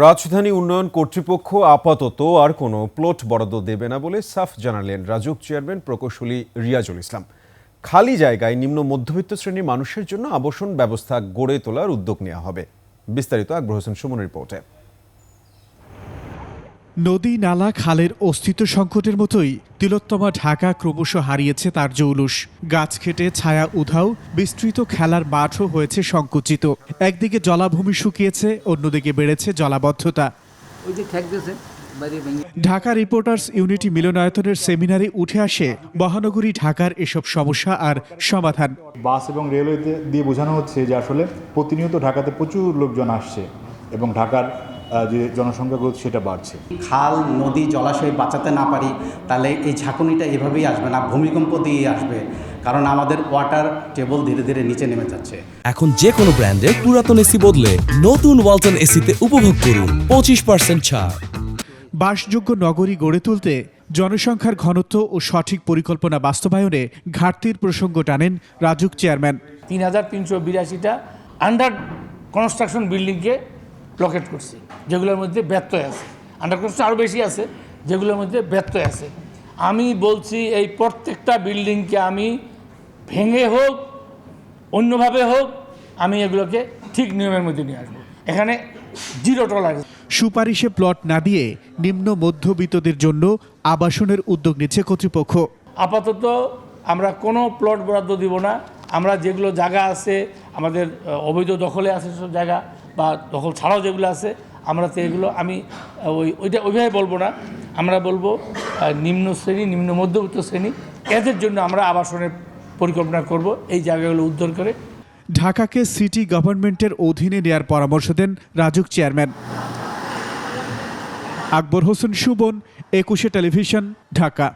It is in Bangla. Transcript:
রাজধানী উন্নয়ন কর্তৃপক্ষ আপাতত আর কোনো প্লট বরাদ্দ দেবে না বলে সাফ জানালেন রাজউক চেয়ারম্যান প্রকৌশলী রিয়াজুল ইসলাম। খালি জায়গায় নিম্ন মধ্যবিত্ত শ্রেণীর মানুষের জন্য আবাসন ব্যবস্থা গড়ে তোলার উদ্যোগ নেওয়া হবে। বিস্তারিত আকবর হোসেন সুমনের রিপোর্টে। নদী নালা খালের অস্তিত্ব সংকটের মতোই তিলোত্তমা ঢাকা ক্রমশ হারিয়েছে তার জৌলুস। গাছ কেটে ছায়া উধাও, বিস্তৃত খেলার মাঠও হয়েছে সংকুচিত। একদিকে জলাভূমি শুকিয়েছে, অন্যদিকে বেড়েছে জলাবদ্ধতা। ঢাকা রিপোর্টার্স ইউনিটি মিলনায়তনের সেমিনারে উঠে আসে মহানগরী ঢাকার এসব সমস্যা আর সমাধান। বাস এবং রেলওয়ে দিয়ে বোঝানো হচ্ছে যে আসলে প্রতিনিয়ত ঢাকাতে প্রচুর লোকজন আসছে এবং ঢাকার যে জনসংখ্যা গ্রোথ সেটা বাড়ছে। খাল নদী জলাশয় বাঁচাতে না পারি তাহলে এই ঝাঁকুনিটা এভাবেই আসবে না, ভূমিকম্প দিয়ে আসবে, কারণ আমাদের ওয়াটার টেবল ধীরে ধীরে নিচে নেমে যাচ্ছে। এখন যে কোনো ব্র্যান্ডের পুরাতন এসি বদলে নতুন ওয়ালটন এসিতে উপভোগ করুন 25% ছাড়। বাসযোগ্য নগরী গড়ে তুলতে জনসংখ্যার ঘনত্ব ও সঠিক পরিকল্পনা বাস্তবায়নে ঘাটতির প্রসঙ্গ টানেন রাজউক চেয়ারম্যান। ৩,৩৮২টা আন্ডার কনস্ট্রাকশন বিল্ডিংকে ব্লকেট করছি, যেগুলোর মধ্যে ব্যত্যয় আছে। আন্ডার কনস্ট্রাকশন আরও বেশি আছে, যেগুলোর মধ্যে ব্যত্যয় আছে। আমি বলছি এই প্রত্যেকটা বিল্ডিংকে আমি ভেঙে হোক অন্যভাবে হোক আমি এগুলোকে ঠিক নিয়মের মধ্যে নিয়ে আসবো। এখানে জিরো টলারেন্স। সুপারিশে প্লট না দিয়ে নিম্ন মধ্যবিত্তদের জন্য আবাসনের উদ্যোগ নিচ্ছে কর্তৃপক্ষ। আপাতত আমরা কোনো প্লট বরাদ্দ দিব না। আমরা যেগুলো জায়গা আছে আমাদের অবৈধ দখলে আছে সব জায়গা বা দখল ছাড়াও যেগুলো আছে আমরা তো এগুলো আমি ওইভাবে বলবো না। আমরা বলবো নিম্ন শ্রেণী, নিম্ন মধ্যবিত্ত শ্রেণী, এদের জন্য আমরা আবাসনের পরিকল্পনা করব এই জায়গাগুলো উদ্ধার করে। ঢাকাকে সিটি গভর্নমেন্টের অধীনে নেয়ার পরামর্শ দেন রাজউক চেয়ারম্যান। আকবর হোসেন সুমন, 21 টেলিভিশন, ঢাকা।